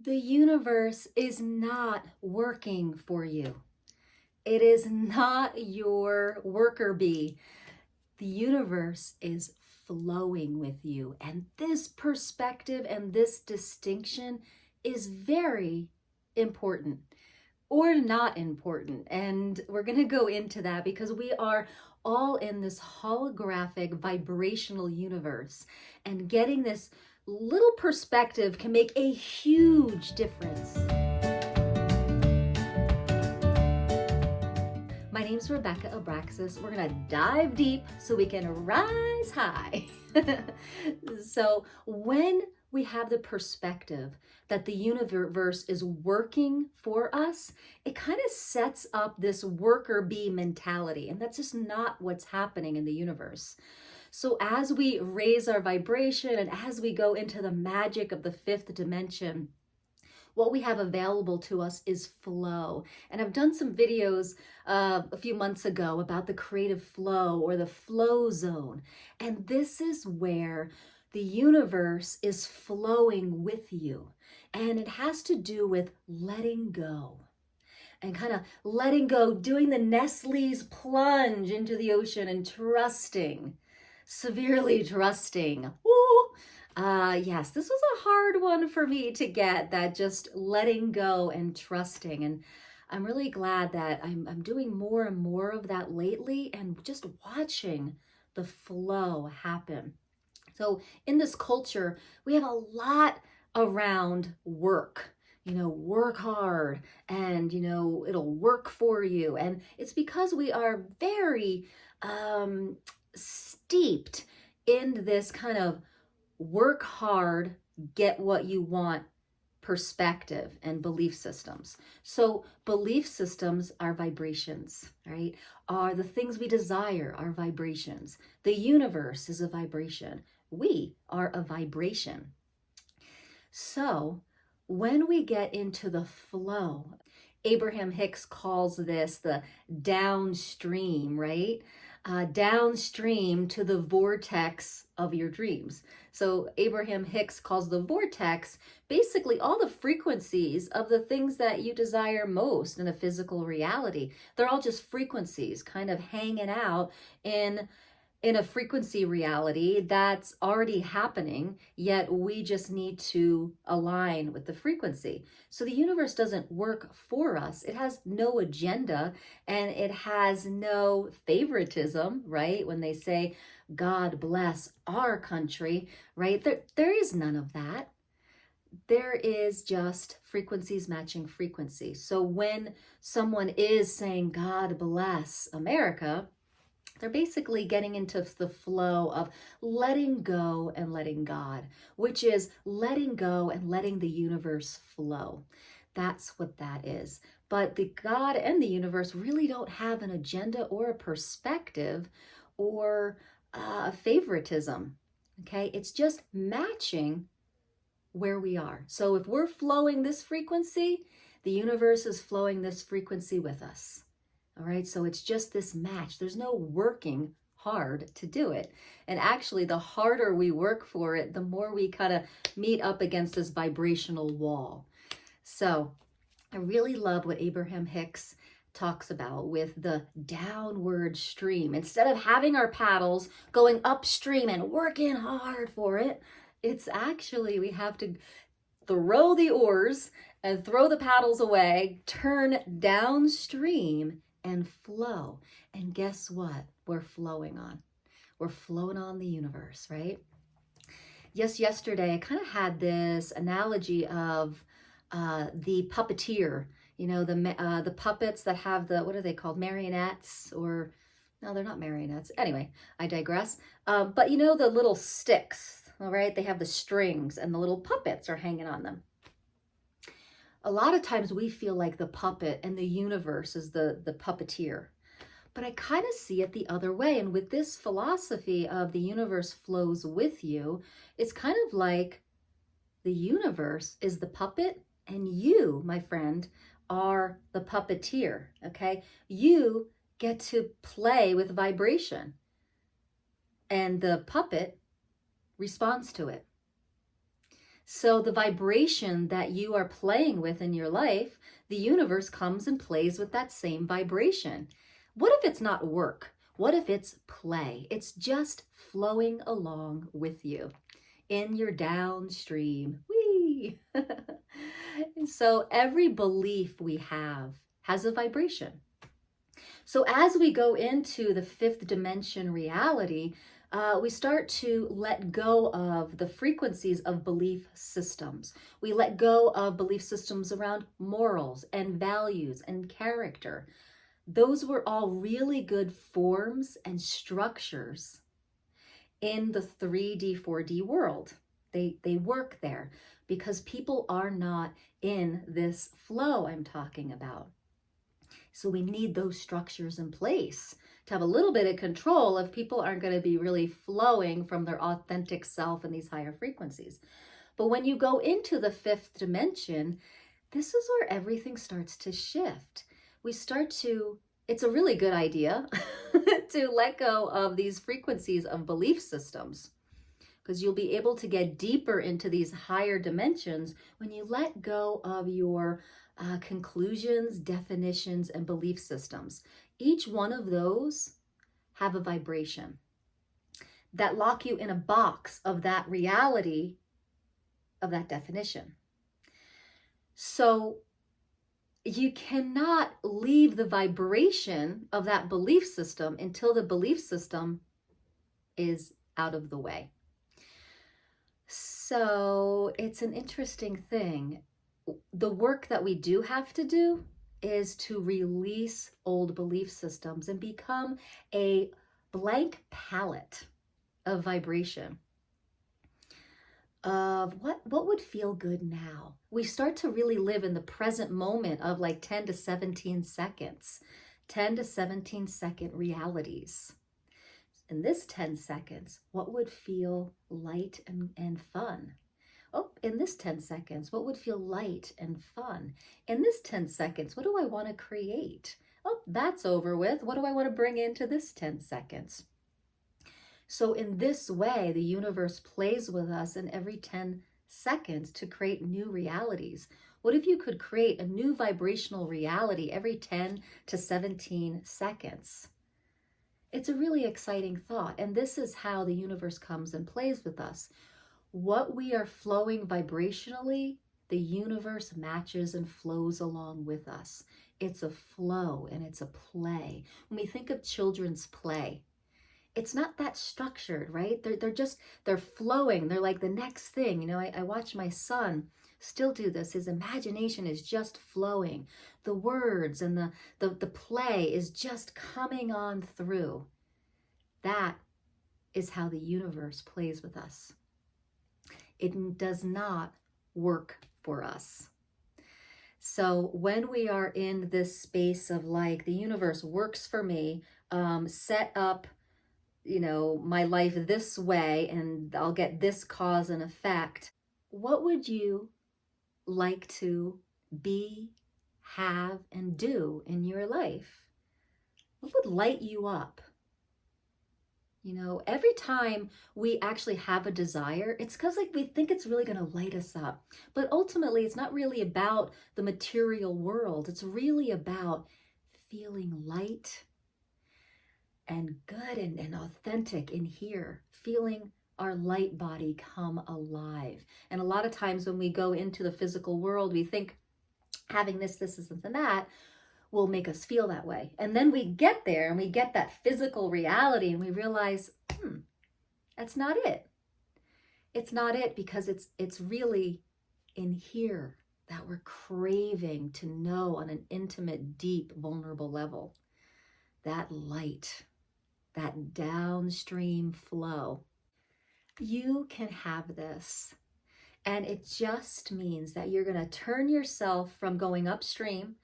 The universe is not working for you. It is not your worker bee. The universe is flowing with you. And this perspective and this distinction is very important or not important. And we're going to go into that because we are all in this holographic vibrational universe, and getting this little perspective can make a huge difference. My name's Rebecca Abraxas. We're gonna dive deep so we can rise high. So when we have the perspective that the universe is working for us, it kind of sets up this worker bee mentality, and that's just not what's happening in the universe. So as we raise our vibration and as we go into the magic of the fifth dimension, what we have available to us is flow. And I've done some videos a few months ago about the creative flow or the flow zone. And this is where the universe is flowing with you. And it has to do with letting go. And kind of letting go, doing the Nestle's plunge into the ocean and trusting, severely trusting. Woo! Yes, this was a hard one for me to get, that just letting go and trusting. And I'm really glad that I'm doing more and more of that lately, and just watching the flow happen. So in this culture, we have a lot around work. Work hard and, it'll work for you. And it's because we are very steeped in this kind of work hard, get what you want perspective and belief systems. So belief systems are vibrations, right? Are the things we desire are vibrations. The universe is a vibration. We are a vibration. So when we get into the flow, Abraham Hicks calls this the downstream, right? Downstream to the vortex of your dreams. So Abraham Hicks calls the vortex basically all the frequencies of the things that you desire most in a physical reality. They're all just frequencies kind of hanging out in a frequency reality that's already happening, yet we just need to align with the frequency. So the universe doesn't work for us. It has no agenda and it has no favoritism, right? When they say, God bless our country, right? There is none of that. There is just frequencies matching frequency. So when someone is saying, God bless America, they're basically getting into the flow of letting go and letting God, which is letting go and letting the universe flow. That's what that is. But the God and the universe really don't have an agenda or a perspective or a favoritism. Okay, it's just matching where we are. So if we're flowing this frequency, the universe is flowing this frequency with us. All right, so it's just this match. There's no working hard to do it. And actually, the harder we work for it, the more we kind of meet up against this vibrational wall. So I really love what Abraham Hicks talks about with the downward stream. Instead of having our paddles going upstream and working hard for it, it's actually, we have to throw the oars and throw the paddles away, turn downstream and flow. And guess what? We're flowing on. We're flowing on the universe, right? Yes, yesterday I kind of had this analogy of the puppeteer. The puppets that have the, what are they called? Marionettes, or no, they're not marionettes. Anyway, I digress. But the little sticks, all right? They have the strings and the little puppets are hanging on them. A lot of times we feel like the puppet and the universe is the puppeteer. But I kind of see it the other way. And with this philosophy of the universe flows with you, it's kind of like the universe is the puppet and you, my friend, are the puppeteer, okay? You get to play with vibration and the puppet responds to it. So the vibration that you are playing with in your life, the universe comes and plays with that same vibration. What if it's not work? What if it's play? It's just flowing along with you in your downstream. Whee! And so every belief we have has a vibration. So as we go into the fifth dimension reality, we start to let go of the frequencies of belief systems. We let go of belief systems around morals and values and character. Those were all really good forms and structures in the 3D, 4D world. They work there because people are not in this flow I'm talking about. So we need those structures in place to have a little bit of control if people aren't going to be really flowing from their authentic self in these higher frequencies. But when you go into the fifth dimension, this is where everything starts to shift. It's a really good idea to let go of these frequencies of belief systems, because you'll be able to get deeper into these higher dimensions when you let go of your conclusions, definitions, and belief systems. Each one of those have a vibration that lock you in a box of that reality, of that definition. So you cannot leave the vibration of that belief system until the belief system is out of the way. So it's an interesting thing. The work that we do have to do is to release old belief systems and become a blank palette of vibration of what would feel good now. We start to really live in the present moment of like 10 to 17 seconds, 10 to 17 second realities. In this 10 seconds, what would feel light and fun? Oh, in this 10 seconds, what would feel light and fun? In this 10 seconds, what do I want to create? Oh, that's over with. What do I want to bring into this 10 seconds? So in this way, the universe plays with us in every 10 seconds to create new realities. What if you could create a new vibrational reality every 10 to 17 seconds? It's a really exciting thought. And this is how the universe comes and plays with us. What we are flowing vibrationally, the universe matches and flows along with us. It's a flow and it's a play. When we think of children's play, it's not that structured, right? They're flowing. They're like the next thing. You know, I watch my son still do this. His imagination is just flowing. The words and the play is just coming on through. That is how the universe plays with us. It does not work for us. So when we are in this space of like, the universe works for me, set up, you know, my life this way and I'll get this cause and effect. What would you like to be, have, and do in your life? What would light you up? You know, every time we actually have a desire, it's because like we think it's really going to light us up. But ultimately, it's not really about the material world. It's really about feeling light and good and authentic in here, feeling our light body come alive. And a lot of times when we go into the physical world, we think having this, and that will make us feel that way. And then we get there and we get that physical reality and we realize, that's not it. It's not it, because it's really in here that we're craving to know on an intimate, deep, vulnerable level. That light, that downstream flow. You can have this. And it just means that you're going to turn yourself from going upstream,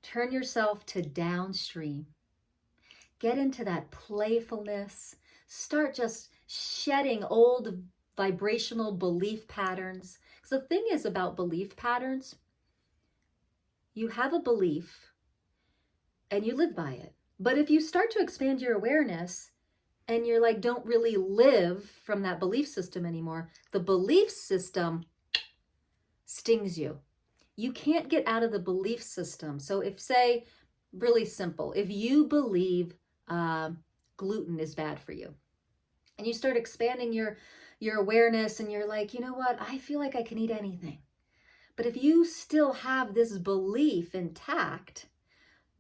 turn yourself to downstream. Get into that playfulness. Start just shedding old vibrational belief patterns. Because the thing is about belief patterns, you have a belief and you live by it. But if you start to expand your awareness and you're like, don't really live from that belief system anymore, the belief system stings you. You can't get out of the belief system. So if, say, really simple, if you believe gluten is bad for you, and you start expanding your awareness, and you're like, you know what, I feel like I can eat anything. But if you still have this belief intact,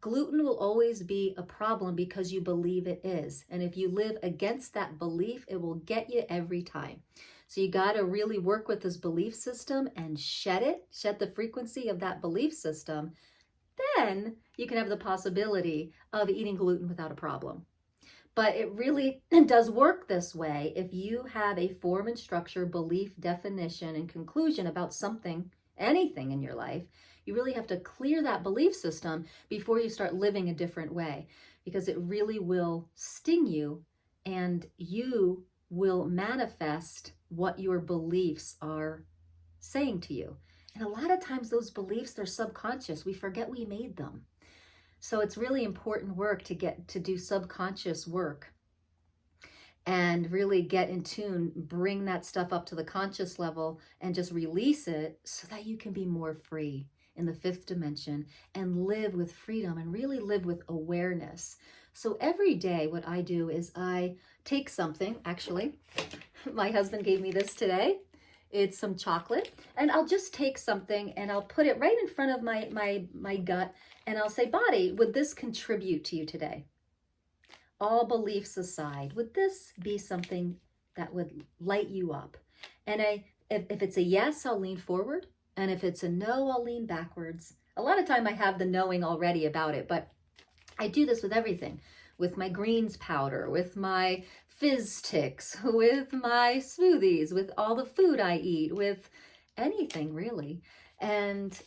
gluten will always be a problem because you believe it is. And if you live against that belief, it will get you every time. So you got to really work with this belief system and shed the frequency of that belief system. Then you can have the possibility of eating gluten without a problem. But it really does work this way if you have a form and structure, belief, definition, and conclusion about something, anything in your life. You really have to clear that belief system before you start living a different way, because it really will sting you, and you will manifest what your beliefs are saying to you. And a lot of times those beliefs, they're subconscious. We forget we made them. So it's really important work to do subconscious work and really get in tune, bring that stuff up to the conscious level and just release it so that you can be more free in the fifth dimension and live with freedom and really live with awareness. So every day what I do is I take something, actually, my husband gave me this today. It's some chocolate, and I'll just take something and I'll put it right in front of my gut, and I'll say, body, would this contribute to you today? All beliefs aside, would this be something that would light you up? And if it's a yes, I'll lean forward. And if it's a no, I'll lean backwards. A lot of time I have the knowing already about it, but I do this with everything. With my greens powder, with my fizz sticks, with my smoothies, with all the food I eat, with anything really. And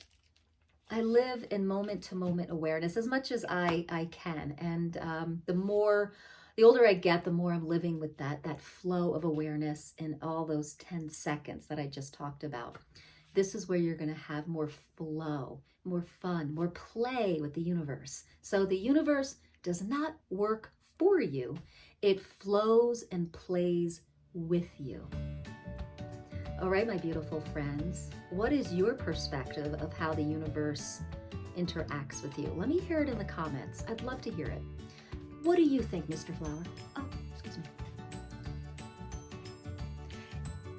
I live in moment-to-moment awareness as much as I can. And the older I get, the more I'm living with that flow of awareness in all those 10 seconds that I just talked about. This is where you're going to have more flow, more fun, more play with the universe. So the universe does not work for you. It flows and plays with you. All right, my beautiful friends, what is your perspective of how the universe interacts with you? Let me hear it in the comments. I'd love to hear it. What do you think, Mr. Flower? Oh, excuse me.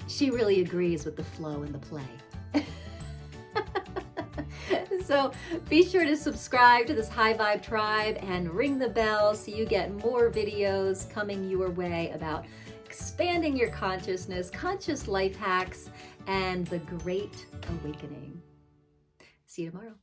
She really agrees with the flow and the play. So be sure to subscribe to this High Vibe Tribe and ring the bell so you get more videos coming your way about expanding your consciousness, conscious life hacks, and the Great Awakening. See you tomorrow.